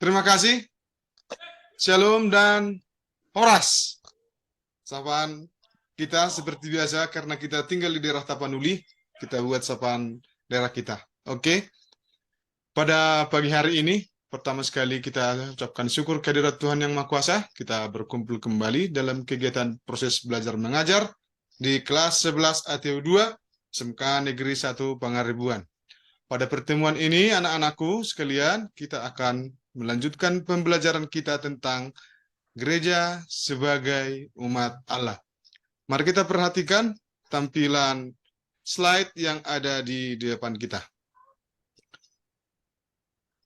Terima kasih. Shalom dan Horas. Sapaan kita seperti biasa karena kita tinggal di daerah Tapanuli, kita buat sapaan daerah kita. Oke. Pada pagi hari ini, pertama sekali kita ucapkan syukur kehadirat Tuhan Yang Maha Kuasa. Kita berkumpul kembali dalam kegiatan proses belajar mengajar di kelas 11 ATU 2 SMK Negeri 1 Pangaribuan. Pada pertemuan ini, anak-anakku sekalian, kita akan melanjutkan pembelajaran kita tentang gereja sebagai umat Allah. Mari kita perhatikan tampilan slide yang ada di depan kita.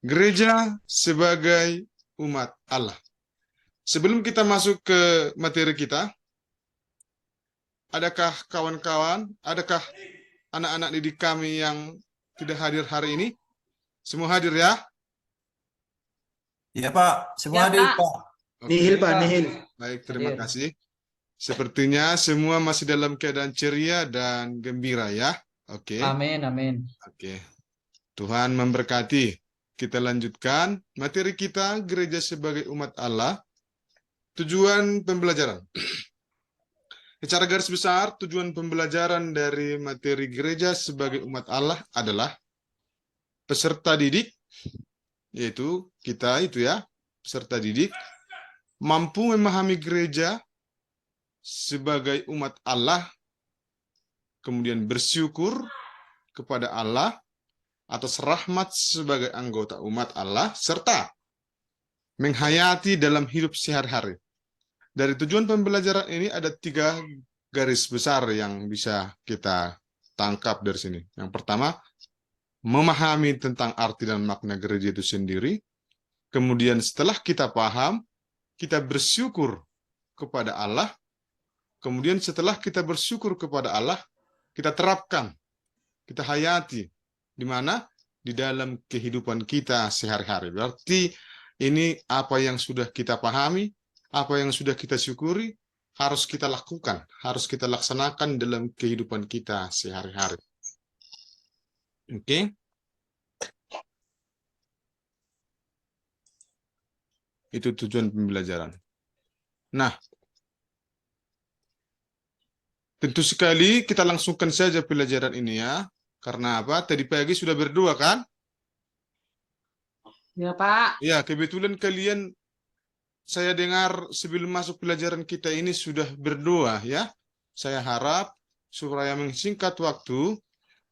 Gereja sebagai umat Allah. Sebelum kita masuk ke materi kita, adakah kawan-kawan, adakah anak-anak didik kami yang tidak hadir hari ini? Semua hadir ya? Iya Pak, semua Ya, hadir Pak. Pak. Oke. Nihil Pak, nihil. Baik, terima Hadir. kasih. Sepertinya semua masih dalam keadaan ceria dan gembira ya. Oke. Amin, amin. Oke. Tuhan memberkati. Kita lanjutkan materi kita gereja sebagai umat Allah. Tujuan pembelajaran. Secara garis besar, tujuan pembelajaran dari materi gereja sebagai umat Allah adalah peserta didik, yaitu kita itu ya, peserta didik, mampu memahami gereja sebagai umat Allah, kemudian bersyukur kepada Allah atas rahmat sebagai anggota umat Allah, serta menghayati dalam hidup sehari-hari. Dari tujuan pembelajaran ini ada 3 garis besar yang bisa kita tangkap dari sini. Yang pertama, memahami tentang arti dan makna gereja itu sendiri. Kemudian setelah kita paham, kita bersyukur kepada Allah. Kemudian setelah kita bersyukur kepada Allah, kita terapkan, kita hayati. Di mana? Di dalam kehidupan kita sehari-hari. Berarti ini apa yang sudah kita pahami, apa yang sudah kita syukuri, harus kita lakukan, harus kita laksanakan dalam kehidupan kita sehari-hari. Oke? Itu tujuan pembelajaran. Nah, tentu sekali kita langsungkan saja pelajaran ini ya. Karena apa? Tadi pagi sudah berdua kan? Ya, Pak. Ya, kebetulan kalian, saya dengar sebelum masuk pelajaran kita ini sudah berdoa ya. Saya harap supaya mengsingkat waktu,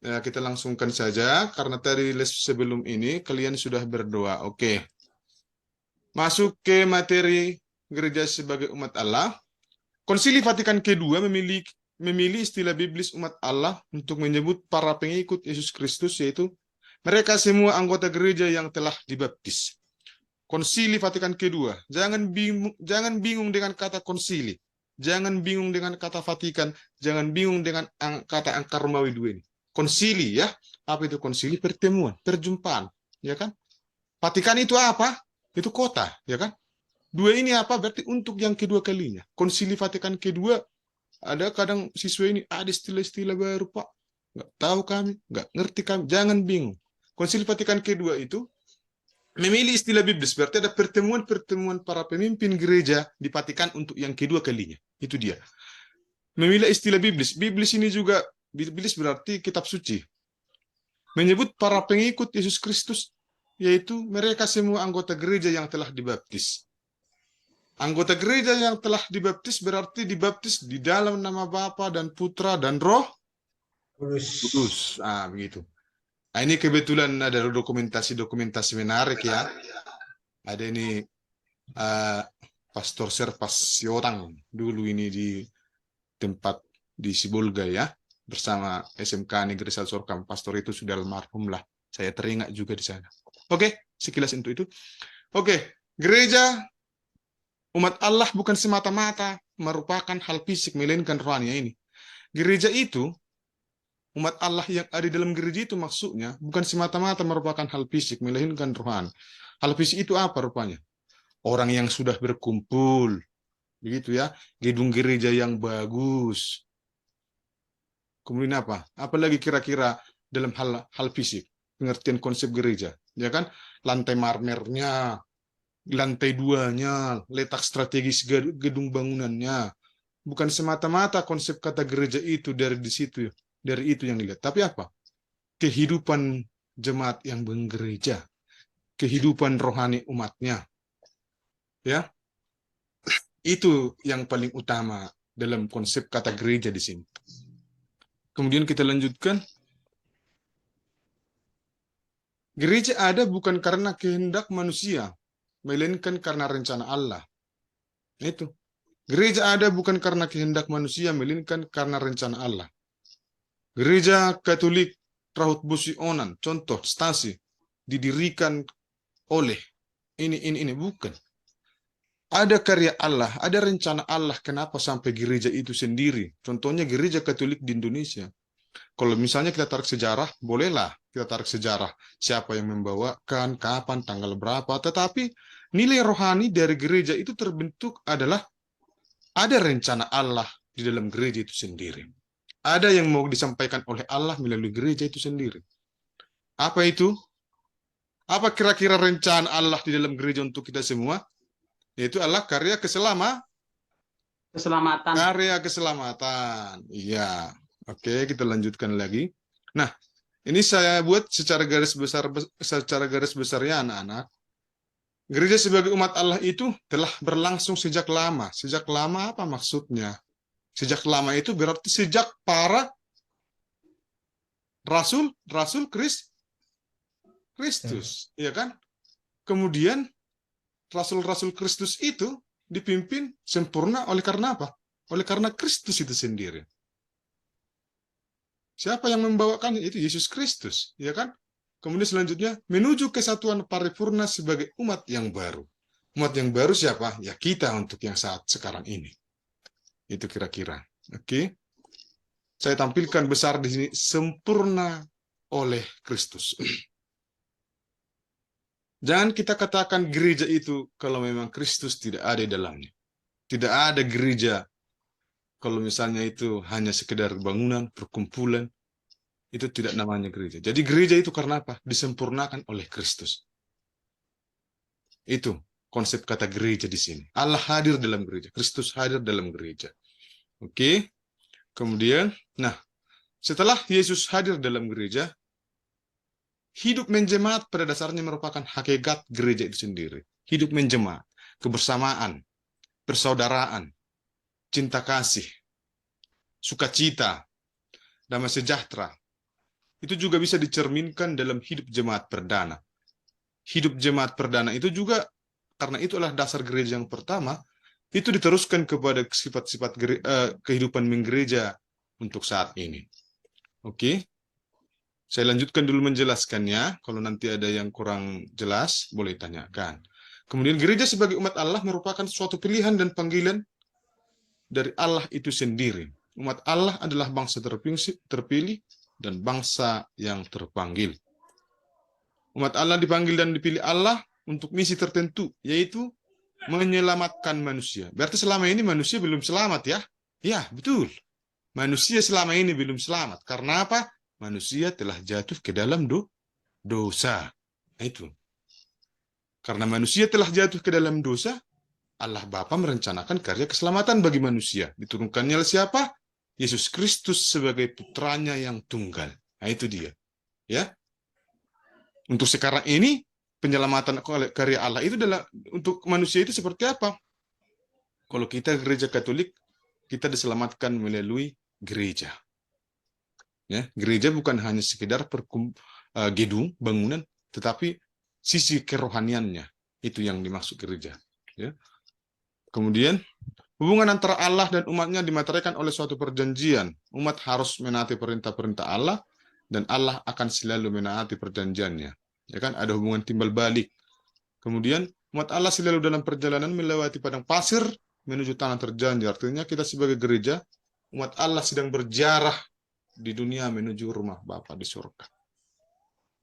ya, kita langsungkan saja. Karena tadi les sebelum ini kalian sudah berdoa. Oke. Masuk ke materi gereja sebagai umat Allah. Konsili Vatikan kedua memilih istilah biblis umat Allah untuk menyebut para pengikut Yesus Kristus, yaitu mereka semua anggota gereja yang telah dibaptis. Konsili Vatikan kedua. Jangan bingung dengan kata konsili. Jangan bingung dengan kata Vatikan. Jangan bingung dengan kata angka Romawi 2 ini. Konsili ya. Apa itu konsili? Pertemuan, perjumpaan. Ya kan? Vatikan itu apa? Itu kota. Ya kan? 2 ini apa? Berarti untuk yang kedua kalinya. Konsili Vatikan kedua. Ada kadang siswa ini ada istilah-istilah baru Pak. Nggak tahu kami, nggak ngerti kami. Jangan bingung. Konsili Vatikan kedua itu memilih istilah biblis. Berarti ada pertemuan-pertemuan para pemimpin gereja di Vatikan untuk yang kedua kalinya. Itu dia. Memilih istilah biblis. Biblis ini juga, biblis berarti kitab suci. Menyebut para pengikut Yesus Kristus, yaitu mereka semua anggota gereja yang telah dibaptis. Anggota gereja yang telah dibaptis berarti dibaptis di dalam nama Bapa dan Putra dan Roh Kudus. Begitu. Nah, ini kebetulan ada dokumentasi menarik ya. Ada ini Pastor Serpas Siorang dulu ini di tempat di Sibolga ya, bersama SMK Negeri 1 Sorkam. Pastor itu sudah almarhum lah. Saya teringat juga di sana. Oke, sekilas untuk itu. Oke, gereja umat Allah bukan semata-mata merupakan hal fisik, melainkan rohani ini. Gereja itu, umat Allah yang ada di dalam gereja itu maksudnya bukan semata-mata merupakan hal fisik, melainkan rohani. Hal fisik itu apa rupanya? Orang yang sudah berkumpul, begitu ya, gedung gereja yang bagus. Kemudian apa? Apalagi kira-kira dalam hal fisik, pengertian konsep gereja, ya kan? Lantai marmernya, lantai 2-nya, letak strategis gedung bangunannya. Bukan semata-mata konsep kata gereja itu dari di situ, dari itu yang dilihat. Tapi apa? Kehidupan jemaat yang bergereja, kehidupan rohani umatnya. Ya, itu yang paling utama dalam konsep kata gereja di sini. Kemudian kita lanjutkan. Gereja ada bukan karena kehendak manusia, melainkan karena rencana Allah. Itu. Gereja ada bukan karena kehendak manusia, melainkan karena rencana Allah. Gereja Katolik Raut Busi Onan, contoh stasi, didirikan oleh ini bukan. Ada karya Allah, ada rencana Allah kenapa sampai gereja itu sendiri. Contohnya gereja Katolik di Indonesia. Kalau misalnya kita tarik sejarah, bolehlah kita tarik sejarah. Siapa yang membawakan, kapan, tanggal berapa. Tetapi nilai rohani dari gereja itu terbentuk adalah ada rencana Allah di dalam gereja itu sendiri. Ada yang mau disampaikan oleh Allah melalui gereja itu sendiri. Apa itu? Apa kira-kira rencana Allah di dalam gereja untuk kita semua? Yaitu adalah Keselamatan. karya keselamatan. Iya. Oke, kita lanjutkan lagi. Nah, ini saya buat secara garis besar ya anak-anak. Gereja sebagai umat Allah itu telah berlangsung sejak lama. Sejak lama apa maksudnya? Sejak lama itu berarti sejak para rasul Kristus, ya kan? Kemudian rasul-rasul Kristus itu dipimpin sempurna oleh karena apa? Oleh karena Kristus itu sendiri. Siapa yang membawakan itu? Yesus Kristus, ya kan? Kemudian selanjutnya menuju kesatuan paripurna sebagai umat yang baru. Umat yang baru siapa? Ya kita untuk yang saat sekarang ini. Itu kira-kira. Oke. Saya tampilkan besar di sini sempurna oleh Kristus. Jangan kita katakan gereja itu kalau memang Kristus tidak ada di dalamnya. Tidak ada gereja kalau misalnya itu hanya sekedar bangunan, perkumpulan, itu tidak namanya gereja. Jadi gereja itu karena apa? Disempurnakan oleh Kristus. Itu konsep kata gereja di sini. Allah hadir dalam gereja, Kristus hadir dalam gereja. Oke. Kemudian, nah, setelah Yesus hadir dalam gereja, hidup menjemaat pada dasarnya merupakan hakikat gereja itu sendiri. Hidup menjemaat, kebersamaan, persaudaraan, cinta kasih, sukacita, damai sejahtera. Itu juga bisa dicerminkan dalam hidup jemaat perdana. Hidup jemaat perdana itu juga, karena itu adalah dasar gereja yang pertama, itu diteruskan kepada sifat-sifat kehidupan menggereja untuk saat ini. Oke, saya lanjutkan dulu menjelaskannya. Kalau nanti ada yang kurang jelas, boleh tanyakan. Kemudian gereja sebagai umat Allah merupakan suatu pilihan dan panggilan dari Allah itu sendiri. Umat Allah adalah bangsa terpilih dan bangsa yang terpanggil. Umat Allah dipanggil dan dipilih Allah untuk misi tertentu, yaitu menyelamatkan manusia. Berarti selama ini manusia belum selamat ya? Ya, betul. Manusia selama ini belum selamat. Karena apa? Manusia telah jatuh ke dalam dosa. Nah, itu. Karena manusia telah jatuh ke dalam dosa, Allah Bapa merencanakan karya keselamatan bagi manusia. Diturunkannya oleh siapa? Yesus Kristus sebagai putranya yang tunggal. Nah, itu dia. Ya. Untuk sekarang ini, penyelamatan karya Allah itu adalah untuk manusia itu seperti apa? Kalau kita gereja Katolik, kita diselamatkan melalui gereja. Ya, gereja bukan hanya sekedar gedung, bangunan, tetapi sisi kerohaniannya itu yang dimaksud gereja. Ya. Kemudian hubungan antara Allah dan umatnya dimateraikan oleh suatu perjanjian. Umat harus menaati perintah-perintah Allah dan Allah akan selalu menaati perjanjiannya. Ya kan, ada hubungan timbal balik. Kemudian umat Allah selalu dalam perjalanan melewati padang pasir menuju tanah terjanji. Artinya kita sebagai gereja, umat Allah sedang berjarah di dunia menuju rumah Bapa di surga.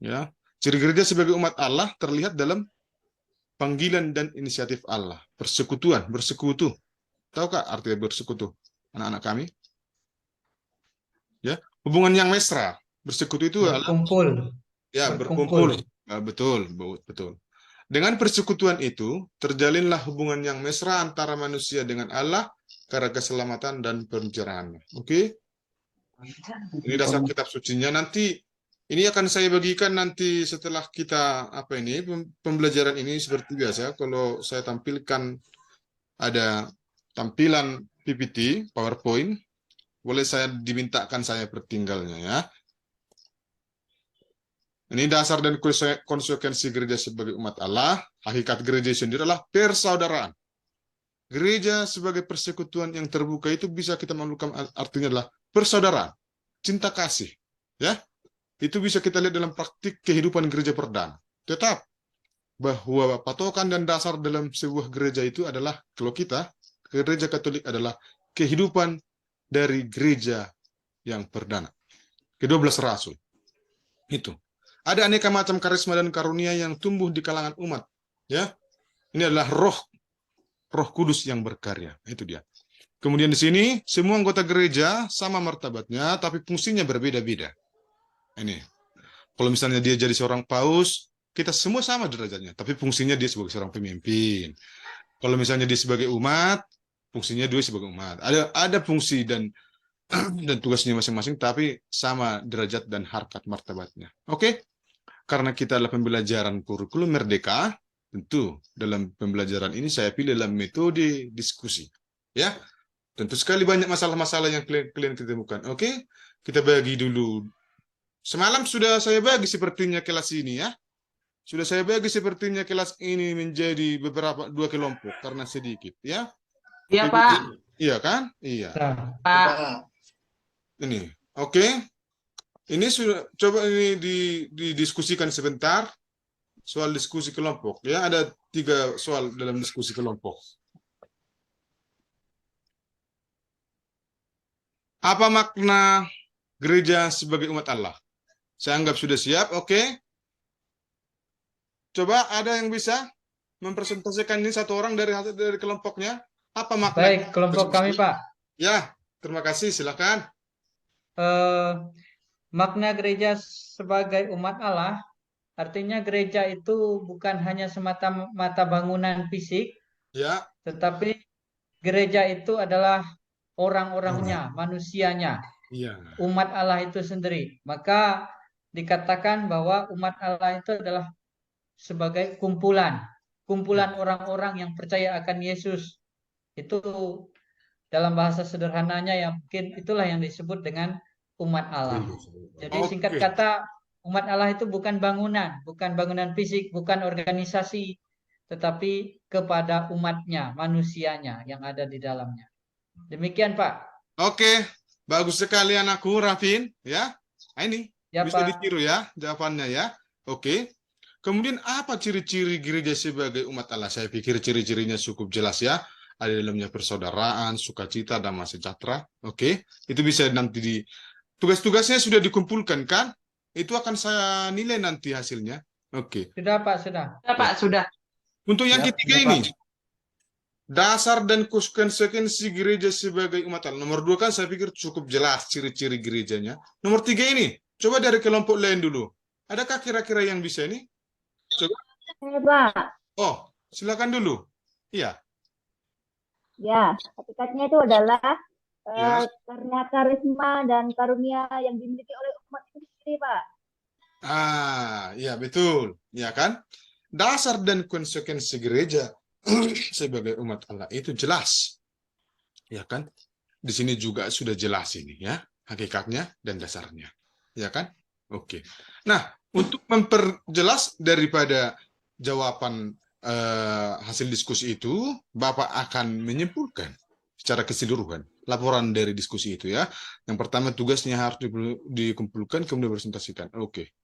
Ya, ciri gereja sebagai umat Allah terlihat dalam panggilan dan inisiatif Allah. Persekutuan, bersekutu. Tahukah artinya bersekutu, anak-anak kami? Ya, hubungan yang mesra. Bersekutu itu adalah Berkumpul. ya berkumpul. Betul, betul. Dengan persekutuan itu, terjalinlah hubungan yang mesra antara manusia dengan Allah karena keselamatan dan pencerahan. Oke? Ini dasar kitab sucinya. Nanti ini akan saya bagikan nanti setelah kita pembelajaran ini seperti biasa. Kalau saya tampilkan ada tampilan PPT, PowerPoint, boleh saya dimintakan saya pertinggalnya ya. Ini dasar dan konsekuensi gereja sebagai umat Allah. Hakikat gereja sendiri adalah persaudaraan. Gereja sebagai persekutuan yang terbuka itu bisa kita maklumkan artinya adalah persaudaraan, cinta kasih. Ya, itu bisa kita lihat dalam praktik kehidupan gereja perdana. Tetap bahwa patokan dan dasar dalam sebuah gereja itu adalah, kalau kita, gereja Katolik adalah kehidupan dari gereja yang perdana. Ke-12 Rasul. Itu. Ada aneka macam karisma dan karunia yang tumbuh di kalangan umat. Ya, ini adalah Roh Kudus yang berkarya. Itu dia. Kemudian di sini semua anggota gereja sama martabatnya, tapi fungsinya berbeda-beda. Ini. Kalau misalnya dia jadi seorang paus, kita semua sama derajatnya, tapi fungsinya dia sebagai seorang pemimpin. Kalau misalnya dia sebagai umat, fungsinya dia sebagai umat. Ada fungsi dan tugasnya masing-masing, tapi sama derajat dan harkat martabatnya. Oke? Karena kita adalah pembelajaran kurikulum merdeka, tentu dalam pembelajaran ini saya pilih dalam metode diskusi. Ya, tentu sekali banyak masalah-masalah yang kalian ketemukan. Oke? Kita bagi dulu. Semalam sudah saya bagi sepertinya kelas ini ya. Sudah saya bagi sepertinya kelas ini menjadi dua kelompok karena sedikit ya. Iya, Pak. Iya kan? Iya. Pak. Ini. Oke. Ini sudah coba ini didiskusikan sebentar. Soal diskusi kelompok ya, ada 3 soal dalam diskusi kelompok. Apa makna gereja sebagai umat Allah? Saya anggap sudah siap. Oke. Coba ada yang bisa mempresentasikan ini satu orang dari kelompoknya. Apa makna? Baik, kelompok kami, Pak. Ya, terima kasih. Silakan. Makna gereja sebagai umat Allah, artinya gereja itu bukan hanya semata-mata bangunan fisik, Ya. tetapi gereja itu adalah orang-orangnya, manusianya, Iya. umat Allah itu sendiri. Maka dikatakan bahwa umat Allah itu adalah sebagai kumpulan orang-orang yang percaya akan Yesus. Itu dalam bahasa sederhananya yang mungkin itulah yang disebut dengan umat Allah. Jadi singkat kata, umat Allah itu bukan bangunan fisik, bukan organisasi, tetapi kepada umatnya, manusianya yang ada di dalamnya. Demikian, Pak. Oke, bagus sekali anakku Rafin ya. Nah, ini Ya, bisa Pak. ditiru ya jawabannya ya. Oke. Kemudian apa ciri-ciri gereja sebagai umat Allah? Saya pikir ciri-cirinya cukup jelas ya. Ada dalamnya persaudaraan, sukacita, damai sejahtera. Oke. Itu bisa nanti tugas-tugasnya sudah dikumpulkan kan? Itu akan saya nilai nanti hasilnya. Oke. Sudah, Pak, sudah. Sudah, Pak, sudah. Untuk yang ketiga sudah, ini, Pak. dasar dan konsekuensi gereja sebagai umat Allah. Nomor 2 kan saya pikir cukup jelas ciri-ciri gerejanya. Nomor 3 ini, coba dari kelompok lain dulu. Adakah kira-kira yang bisa ini? Coba. Pak. Oh, silakan dulu. Iya. Ya, hakikatnya itu adalah Ya. karena karisma dan karunia yang dimiliki oleh umat itu sendiri, Pak. Ya betul. Ya kan? Dasar dan konsekuensi gereja sebagai umat Allah itu jelas. Ya kan? Di sini juga sudah jelas ini ya, hakikatnya dan dasarnya. Ya kan? Oke. Nah, untuk memperjelas daripada jawaban hasil diskusi itu, Bapak akan menyimpulkan secara keseluruhan laporan dari diskusi itu ya. Yang pertama tugasnya harus dikumpulkan kemudian presentasikan. Oke.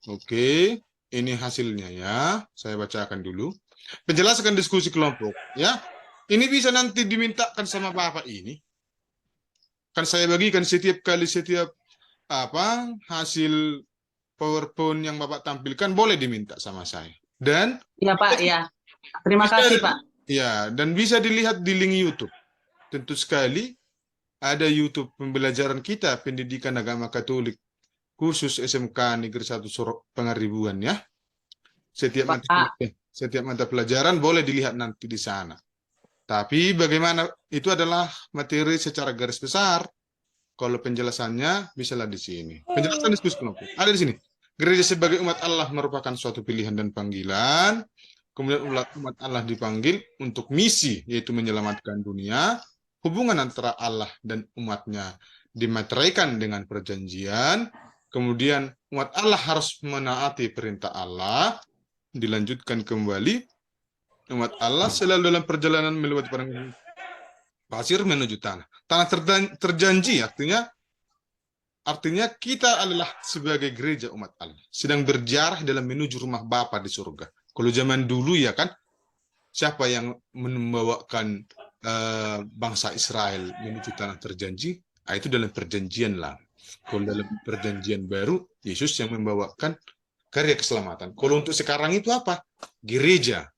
Oke, ini hasilnya ya. Saya bacakan dulu. Penjelasan diskusi kelompok ya. Ini bisa nanti dimintakan sama Bapak ini. Kan saya bagikan setiap hasil PowerPoint yang Bapak tampilkan boleh diminta sama saya. Dan Iya, Pak, ya. Terima kasih, Pak. Ya, dan bisa dilihat di link YouTube. Tentu sekali ada YouTube pembelajaran kita pendidikan agama Katolik khusus SMK Negeri 1 Pengaribuan ya. Pak. Setiap mata pelajaran boleh dilihat nanti di sana. Tapi bagaimana itu adalah materi secara garis besar. Kalau penjelasannya bisalah di sini. Penjelasan diskusi kelompok ada di sini. Gereja sebagai umat Allah merupakan suatu pilihan dan panggilan. Kemudian umat Allah dipanggil untuk misi, yaitu menyelamatkan dunia. Hubungan antara Allah dan umatnya dimateraikan dengan perjanjian. Kemudian umat Allah harus menaati perintah Allah. Dilanjutkan kembali. Umat Allah selalu dalam perjalanan melewati padang pasir menuju tanah. Tanah terjanji artinya kita adalah sebagai gereja umat Allah sedang berjarah dalam menuju rumah Bapa di surga. Kalau zaman dulu ya kan, siapa yang membawakan bangsa Israel menuju tanah terjanji? Itu dalam perjanjian lah. Kalau dalam perjanjian baru, Yesus yang membawakan karya keselamatan. Kalau untuk sekarang itu apa? Gereja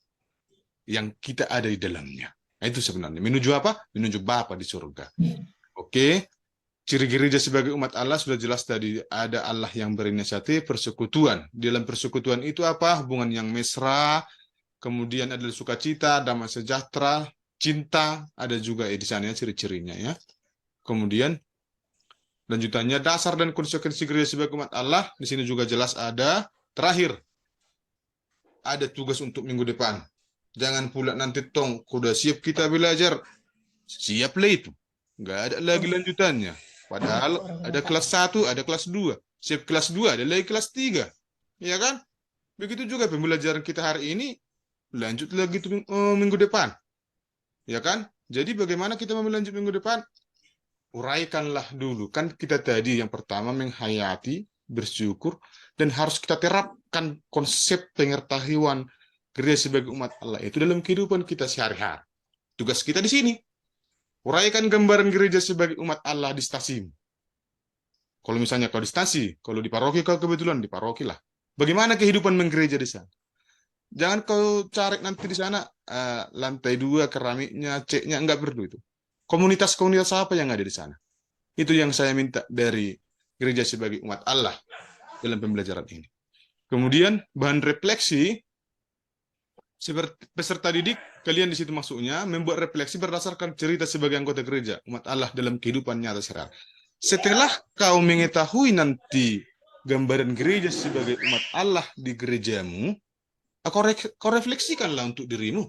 yang kita ada di dalamnya. Itu sebenarnya. Menuju apa? Menuju Bapa di surga. Oke. Ciri gereja sebagai umat Allah sudah jelas tadi. Ada Allah yang berinisiatif, persekutuan. Di dalam persekutuan itu apa? Hubungan yang mesra, kemudian ada sukacita, damai sejahtera, cinta, ada juga di sana ya, ciri-cirinya ya. Kemudian lanjutannya dasar dan konsekuensi gereja sebagai umat Allah, di sini juga jelas ada. Terakhir, ada tugas untuk minggu depan. Jangan pula nanti tong, kuda siap kita belajar. Siaplah itu. Nggak ada lagi lanjutannya. Padahal ada kelas 1, ada kelas 2. Siap kelas 2, ada lagi kelas 3. Ya kan? Begitu juga pembelajaran kita hari ini, lanjut lagi tuh, minggu depan. Ya kan? Jadi bagaimana kita mau lanjut minggu depan? Uraikanlah dulu. Kan kita tadi yang pertama menghayati, bersyukur, dan harus kita terapkan konsep pengetahuan gereja sebagai umat Allah itu dalam kehidupan kita sehari-hari. Tugas kita di sini. Uraikan gambaran gereja sebagai umat Allah di stasiun. Kalau misalnya kau di stasi, kalau di paroki kau kebetulan di paroki lah. Bagaimana kehidupan menggereja di sana? Jangan kau cari nanti di sana lantai 2 keramiknya, ceknya, enggak perlu itu. Komunitas-komunitas apa yang ada di sana? Itu yang saya minta dari gereja sebagai umat Allah dalam pembelajaran ini. Kemudian bahan refleksi seperti peserta didik, kalian di situ masuknya membuat refleksi berdasarkan cerita sebagai anggota gereja, umat Allah dalam kehidupan nyata sehari-hari. Setelah kau mengetahui nanti gambaran gereja sebagai umat Allah di gerejamu, kau refleksikanlah untuk dirimu.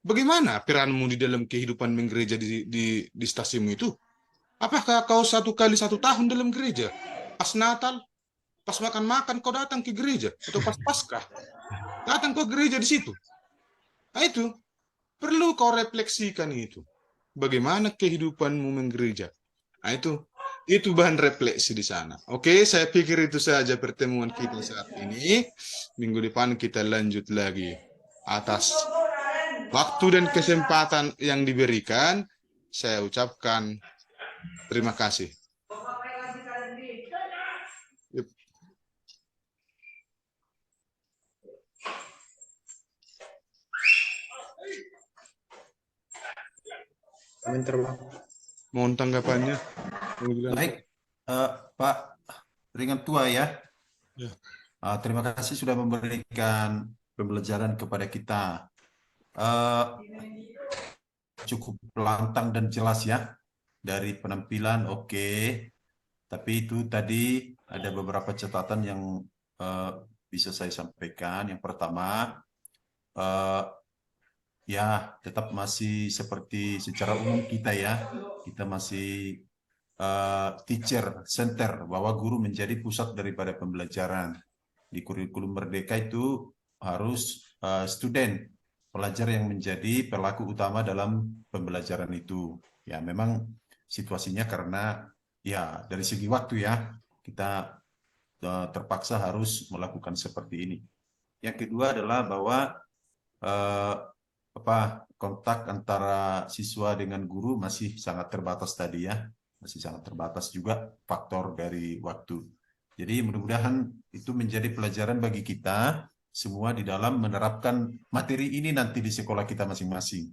Bagaimana peranmu di dalam kehidupan menggereja di stasiunmu itu? Apakah kau 1 kali 1 tahun dalam gereja? Pas Natal, pas makan-makan kau datang ke gereja, atau pas Paskah datang ke gereja di situ. Nah, itu perlu kau refleksikan itu. Bagaimana kehidupanmu menggereja? Nah, itu bahan refleksi di sana. Oke, saya pikir itu saja pertemuan kita saat ini. Minggu depan kita lanjut lagi. Atas waktu dan kesempatan yang diberikan, saya ucapkan terima kasih. Mohon tanggapannya. Baik, Pak Ringan Tua ya. Ya. Terima kasih sudah memberikan pembelajaran kepada kita. Cukup lantang dan jelas ya. Dari penampilan oke. Tapi itu tadi ada beberapa catatan yang bisa saya sampaikan. Yang pertama, ya tetap masih seperti secara umum kita ya, kita masih teacher center, bahwa guru menjadi pusat daripada pembelajaran. Di kurikulum Merdeka itu harus student, pelajar yang menjadi pelaku utama dalam pembelajaran itu. Ya memang situasinya karena ya dari segi waktu ya, kita terpaksa harus melakukan seperti ini. Yang kedua adalah bahwa kontak antara siswa dengan guru masih sangat terbatas tadi ya, masih sangat terbatas juga faktor dari waktu. Jadi mudah-mudahan itu menjadi pelajaran bagi kita semua di dalam menerapkan materi ini nanti di sekolah kita masing-masing.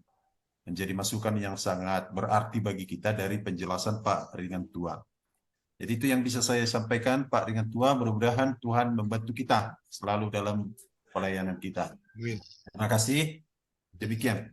Menjadi masukan yang sangat berarti bagi kita dari penjelasan Pak Ringan Tua. Jadi itu yang bisa saya sampaikan Pak Ringan Tua, mudah-mudahan Tuhan membantu kita selalu dalam pelayanan kita. Amin. Terima kasih. Demikian.